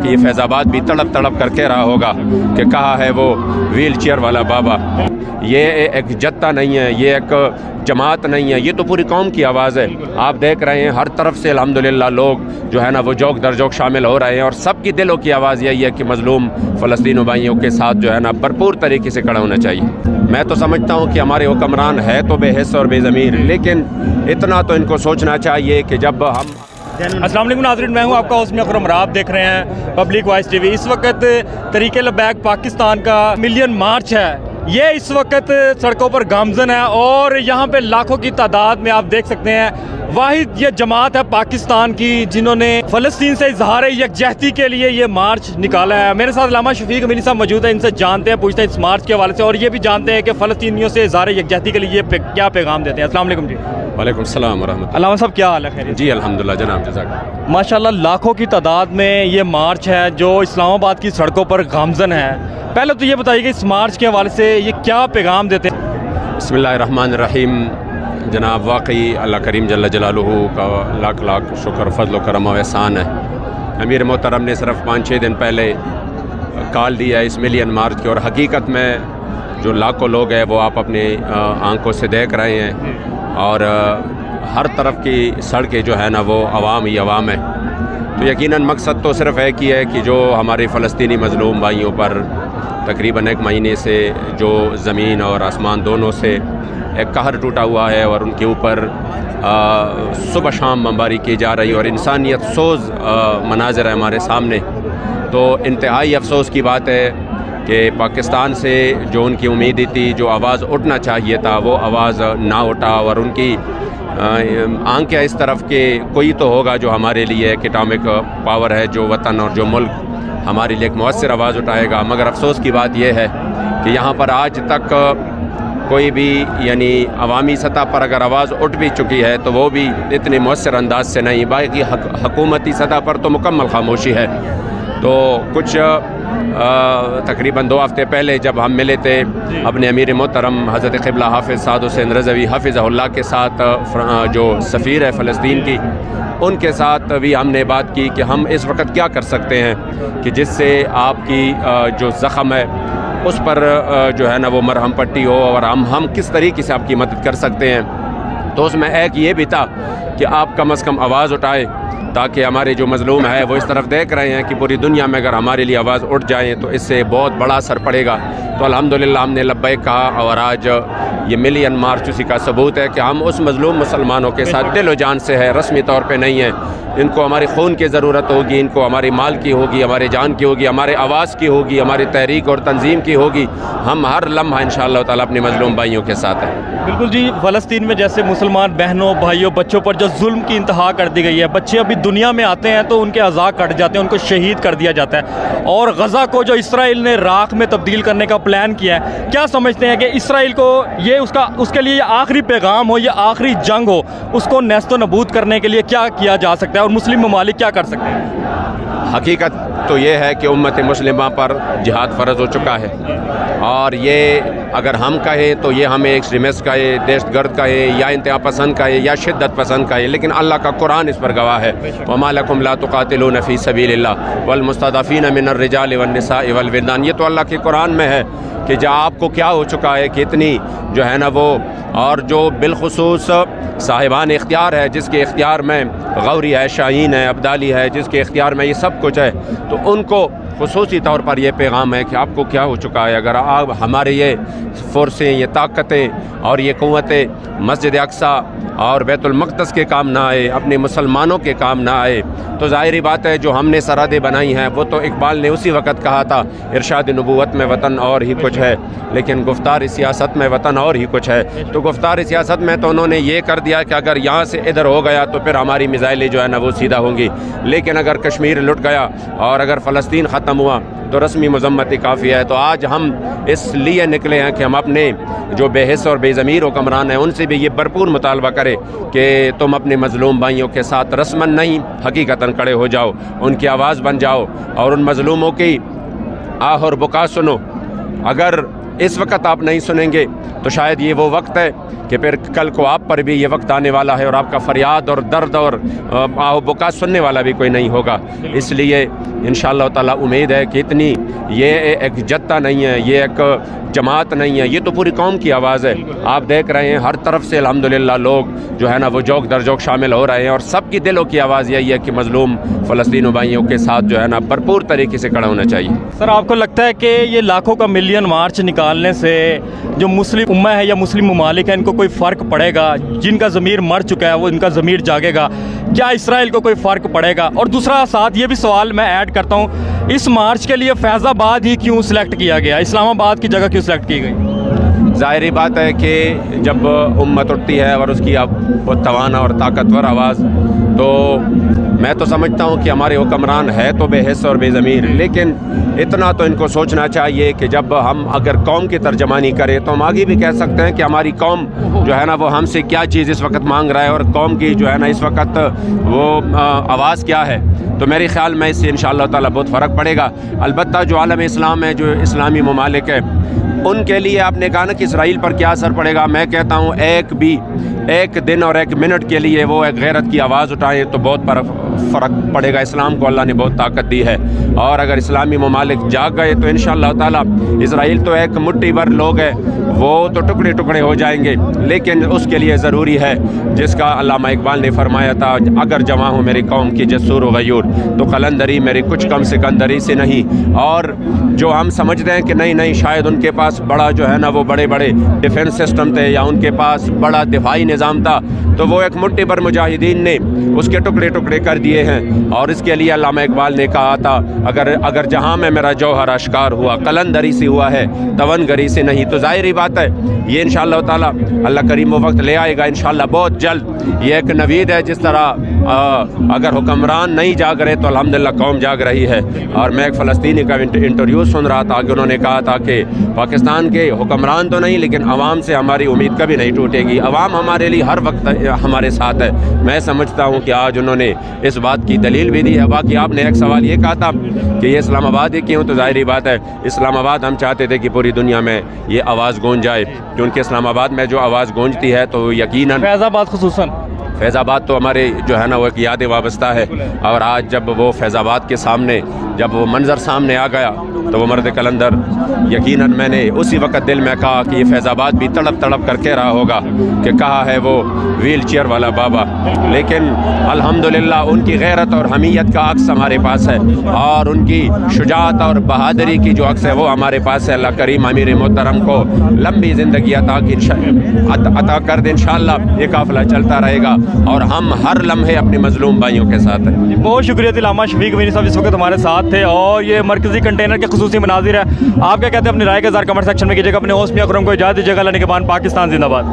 कि ये फैज़ाबाद भी तड़प तड़प कर कह रहा होगा कि कहा है वो व्हील चेयर वाला बाबा। ये एक जत्था नहीं है, ये एक जमात नहीं है, ये तो पूरी कौम की आवाज़ है। आप देख रहे हैं हर तरफ से अल्हम्दुलिल्लाह लोग जो है ना वो जोक दर जोक शामिल हो रहे हैं, और सबकी दिलों की आवाज़ यही है कि मज़लूम फ़लस्तीनी भाइयों के साथ जो है ना भरपूर तरीके से खड़ा होना चाहिए। मैं तो समझता हूँ कि हमारे हुक्मरान है तो बेहिस और बेज़मीर, लेकिन इतना तो इनको सोचना चाहिए कि जब हम अस्सलाम वालेकुम नाज़रीन, मैं हूँ आपका होस्ट अकरम, आप देख रहे हैं पब्लिक वॉइस टीवी। इस वक्त तहरीक लबैक पाकिस्तान का मिलियन मार्च है, ये इस वक्त सड़कों पर गामजन है और यहाँ पे लाखों की तादाद में आप देख सकते हैं वाहिद ये जमात है पाकिस्तान की जिन्होंने फ़लस्तीन से इजहार यकजहती के लिए ये मार्च निकाला है। मेरे साथ अल्लामा शफीक अमीनी साहब मौजूद है, इनसे जानते हैं, पूछते हैं इस मार्च के हवाले से, और ये भी जानते हैं कि फ़लस्तीनियों से इजहार यकजहती के लिए ये क्या पैगाम देते हैं। अस्सलाम वालेकुम जी। वालेकुम सलाम व रहमतुल्लाह। अल्लामा साहब क्या हाल है? खैर जी अल्हम्दुलिल्लाह जनाब, जज़ाक। माशाल्लाह लाखों की तादाद में ये मार्च है जो इस्लामाबाद की सड़कों पर गामजन है। पहले तो ये बताइए कि इस मार्च के हवाले से ये क्या पैगाम देते हैं? बिस्मिल्लाहिर्रहमानिर्रहीम। जनाब वाकई अल्लाह करीम जल्ल जलालुहु का लाख लाख शुक्र फ़ज़ल करम व एहसान है। अमीर मोहतरम ने सिर्फ 5-6 दिन पहले कॉल दिया इस मिलियन मार्च की, और हकीकत में जो लाखों लोग हैं वो आप अपने आंखों से देख रहे हैं, और हर तरफ की सड़कें जो है ना वो अवाम ही अवाम है। तो यकीनन मकसद तो सिर्फ एक ही है कि जो हमारे फ़लस्तीनी मज़लूम भाइयों पर तकरीबन 1 महीने से जो ज़मीन और आसमान दोनों से एक कहर टूटा हुआ है, और उनके ऊपर सुबह शाम बमबारी की जा रही है, और इंसानियत सोज़ मनाज़र है हमारे सामने। तो इंतहाई अफसोस की बात है कि पाकिस्तान से जो उनकी उम्मीद थी, जो आवाज़ उठना चाहिए था, वो आवाज़ ना उठा, और उनकी आंखें इस तरफ के कोई तो होगा जो हमारे लिए एटॉमिक पावर है, जो वतन और जो मुल्क हमारे लिए एक मौसर आवाज़ उठाएगा। मगर अफसोस की बात यह है कि यहाँ पर आज तक कोई भी यानी अवामी सतह पर अगर आवाज़ उठ भी चुकी है तो वो भी इतने मौसर अंदाज से नहीं, बाकी हुकूमती सतह पर तो मुकम्मल खामोशी है। तो कुछ तकरीबन 2 हफ़्ते पहले जब हम मिले थे अपने अमीर मोहतरम हज़रत क़िबला हाफ़िज़ साद हुसैन रज़वी हफ़िज़हुल्लाह के साथ, जो सफ़ीर है फ़लस्तीन की, उनके साथ भी हमने बात की कि हम इस वक्त क्या कर सकते हैं कि जिससे आपकी जो ज़ख़म है उस पर जो है ना वो मरहम पट्टी हो, और हम किस तरीके से आपकी मदद कर सकते हैं। तो उसमें एक ये भी था कि आप कम से कम आवाज़ उठाएं, ताकि हमारे जो मज़लूम है वो इस तरफ देख रहे हैं कि पूरी दुनिया में अगर हमारे लिए आवाज़ उठ जाए तो इससे बहुत बड़ा असर पड़ेगा। तो अल्हम्दुलिल्लाह हमने लब्बैक कहा, और आज ये मिलियन मार्च उसी का सबूत है कि हम उस मज़लूम मुसलमानों के साथ दिल व जान से है, रस्मी तौर पे नहीं है। इनको हमारी खून की ज़रूरत होगी, इनको हमारी माल की होगी, हमारे जान की होगी, हमारे आवाज़ की होगी, हमारी तहरीक और तंजीम की होगी। हम हर लम्हा इंशाअल्लाह ताला अपने मज़लूम भाइयों के साथ हैं। बिल्कुल जी। फ़लस्तीन में जैसे मुसलमान बहनों भाइयों बच्चों पर जो जुल्म की इंतहा कर दी गई है, बच्चे अभी दुनिया में आते हैं तो उनके अज़ा कट जाते हैं, उनको शहीद कर दिया जाता है, और गज़ा को जो इसराइल ने राख में तब्दील करने का प्लान किया है, क्या समझते हैं कि इसराइल को ये उसके लिए आखिरी पैगाम हो, ये आखिरी जंग हो, उसको नेस्तो नबूद करने के लिए क्या किया जा सकता है और मुस्लिम ममालिक क्या कर सकते हैं? हकीकत तो ये है कि उम्मत मुस्लिमा पर जिहाद फ़र्ज़ हो चुका है, और ये अगर हम कहें तो ये हमें एक्सट्रीमिस्ट कहे, दहशतगर्द कहे, या इंतहा पसंद कहे, या शिद्दत पसंद कहे, लेकिन अल्लाह का कुरान इस पर गवाह है। वमा लकुम ला तुक़ातिलून फ़ी सबीलिल्लाह वल मुस्तज़अफ़ीन मिनर रिजालि वन निसाइ वल विल्दान। ये तो अल्लाह के कुरान में है कि जहाँ आपको क्या हो चुका है कि इतनी जो है ना वो, और जो बिलखुसूस साहिबान इख्तियार है, जिसके इख्तियार में गौरी है, शाहीन है, अब्दाली है, जिसके इख्तियार में ये सब कुछ है, तो उनको खुसूसी तौर पर यह पैगाम है कि आपको क्या हो चुका है। अगर आप हमारे ये फ़ोर्सें, ये ताकतें और ये क़ुव्वतें मस्जिद अक़सा और बैतुल मक़दस के काम ना आए, अपने मुसलमानों के काम ना आए, तो ज़ाहिरी बात है जो हमने सरहदें बनाई हैं वो तो इकबाल ने उसी वक़्त कहा था, इरशाद नबूवत में वतन और ही कुछ है, लेकिन गुफ्तार सियासत में वतन और ही कुछ है। तो गुफ्तार सियासत में तो उन्होंने ये कर दिया कि अगर यहाँ से इधर हो गया तो फिर हमारी मिसाइलें जो है ना वो सीधा होंगी, लेकिन अगर कश्मीर लुट गया और अगर फ़लस्तीन ख़त्म हुआ तो रस्मी मज़म्मत काफ़ी है। तो आज हम इसलिए निकले हैं कि हम अपने जो बेहिस और बेज़मीर हुक्मरान हैं उनसे भी ये भरपूर मुतालबा करें कि तुम अपने मज़लूम भाइयों के साथ रस्मन नहीं हकीकतन खड़े हो जाओ, उनकी आवाज़ बन जाओ और उन मज़लूमों की आह और बुका सुनो। अगर इस वक्त आप नहीं सुनेंगे तो शायद ये वो वक्त है कि फिर कल को आप पर भी ये वक्त आने वाला है और आपका फरियाद और दर्द और आहो बुका सुनने वाला भी कोई नहीं होगा। इसलिए इंशाअल्लाह ताला उम्मीद है कि इतनी ये एक जत्था नहीं है, ये एक जमात नहीं है, ये तो पूरी कौम की आवाज़ है। आप देख रहे हैं हर तरफ से अल्हम्दुलिल्लाह लोग जो है ना वो जोक दर जोक शामिल हो रहे हैं और सबकी दिलों की आवाज़ यही है कि मज़लूम फ़लस्तीनी भाइयों के साथ जो है ना भरपूर तरीके से खड़ा होना चाहिए। सर आपको लगता है कि ये लाखों का मिलियन मार्च निकालने से जो मुस्लिम उम्मा है या मुस्लिम ममालिक है इनको कोई फ़र्क पड़ेगा? जिनका ज़मीर मर चुका है वो इनका ज़मीर जागेगा, क्या इसराइल को कोई फ़र्क पड़ेगा? और दूसरा साथ ये भी सवाल मैं ऐड करता हूँ, इस मार्च के लिए फैज़ाबाद ही क्यों सिलेक्ट किया गया, इस्लामाबाद की जगह क्यों सिलेक्ट की गई? ज़ाहिरी बात है कि जब उम्मत उठती है और उसकी वो तवाना और ताकतवर आवाज़, तो मैं तो समझता हूँ कि हमारे हुक्मरान है तो बेहिस और बेज़मीर, लेकिन इतना तो इनको सोचना चाहिए कि जब हम अगर कौम की तर्जमानी करें तो हम आगे भी कह सकते हैं कि हमारी कौम जो है ना वो हमसे क्या चीज़ इस वक्त मांग रहा है और कौम की जो है ना इस वक्त वो आवाज़ क्या है। तो मेरे ख़्याल में इससे इंशाअल्लाह ताला बहुत फ़र्क पड़ेगा। अलबत्ता जो आलम इस्लाम है, जो इस्लामी ममालिक है, उनके लिए आपने कहा ना कि इसराइल पर क्या असर पड़ेगा, मैं कहता हूँ एक दिन और एक मिनट के लिए वो एक गैरत की आवाज़ उठाएं तो बहुत फ़र्क पड़ेगा। इस्लाम को अल्लाह ने बहुत ताकत दी है और अगर इस्लामी ममालिक जाग गए तो इंशाअल्लाह ताला इसराइल तो एक मुट्ठी भर लोग है, वो तो टुकड़े टुकड़े हो जाएंगे, लेकिन उसके लिए ज़रूरी है जिसका अल्लामा इकबाल ने फरमाया था, अगर जमा हो मेरी कौम की जसूर व गयूर तो कलंदरी मेरी कुछ कम सिकंदरी से नहीं। और जो हम समझते हैं कि नहीं शायद उनके पास बड़ा जो है ना वो बड़े बड़े डिफेंस सिस्टम थे या उनके पास बड़ा दिफाई निज़ाम था, तो वो एक मुट्ठी भर मुजाहिदीन ने उसके टुकड़े टुकड़े कर दिए हैं। और इसके लिए अल्लामा इकबाल ने कहा था, अगर जहाँ में मेरा जौहर आश्कार हुआ कलंदरी से हुआ है तवनगरी से नहीं। तो ज़ाहिरी बात है ये इंशाअल्लाह ताला अल्लाह करीम वो वक्त ले आएगा इंशाअल्लाह बहुत जल्द। ये एक नवीद है, जिस तरह अगर हुक्मरान नहीं जाग रहे तो अल्हम्दुलिल्लाह कौम जाग रही है। और मैं एक फ़लस्तीनी का इंटरव्यू सुन रहा था कि उन्होंने कहा था कि पाकिस्तान के हुक्मरान तो नहीं लेकिन अवाम से हमारी उम्मीद कभी नहीं टूटेगी, अवाम हमारे लिए हर वक्त हमारे साथ है। मैं समझता हूँ कि आज उन्होंने इस बात की दलील भी दी है। बाकी आपने एक सवाल ये कहा था कि ये इस्लामाबाद ही क्यों, तो ज़ाहिरी बात है इस्लामाबाद हम चाहते थे कि पूरी दुनिया में ये आवाज़ गूंज जाए, क्योंकि इस्लामाबाद में जो आवाज़ गूंजती है तो यकीनन फैज़ाबाद खुसूसन फैज़ाबाद तो हमारे जो है ना वो एक याद वाबस्ता है। और आज जब वो फैज़ाबाद के सामने जब वो मंज़र सामने आ गया तो वो मर्द कलंदर यकीनन मैंने उसी वक्त दिल में कहा कि ये फैज़ाबाद भी तड़प तड़प कर कह रहा होगा कि कहा है वो व्हील चेयर वाला बाबा। लेकिन अल्हम्दुलिल्लाह उनकी गैरत और हमीयत का अक्स हमारे पास है और उनकी शुजाअत और बहादुरी की जो अक्स है वो हमारे पास है। अल्लाह करीम अमीर मोहतरम को लंबी ज़िंदगी अता कर दे, इंशाअल्लाह ये काफ़िला चलता रहेगा और हम हर लम्हे अपने मज़लूम भाइयों के साथ हैं। बहुत शुक्रिया अल्लामा शफीक अमीनी साहब इस वक्त हमारे साथ थे। और ये मरकज़ी कंटेनर के खुसूसी मनाजिर है, आप क्या कहते हैं अपनी राय के ज़ार कमेंट सेक्शन में कीजिएगा। अपने होस्ट मियां अकरम को इजाज़त दीजिएगा। अल्लाह निगहबान, पाकिस्तान जिंदाबाद।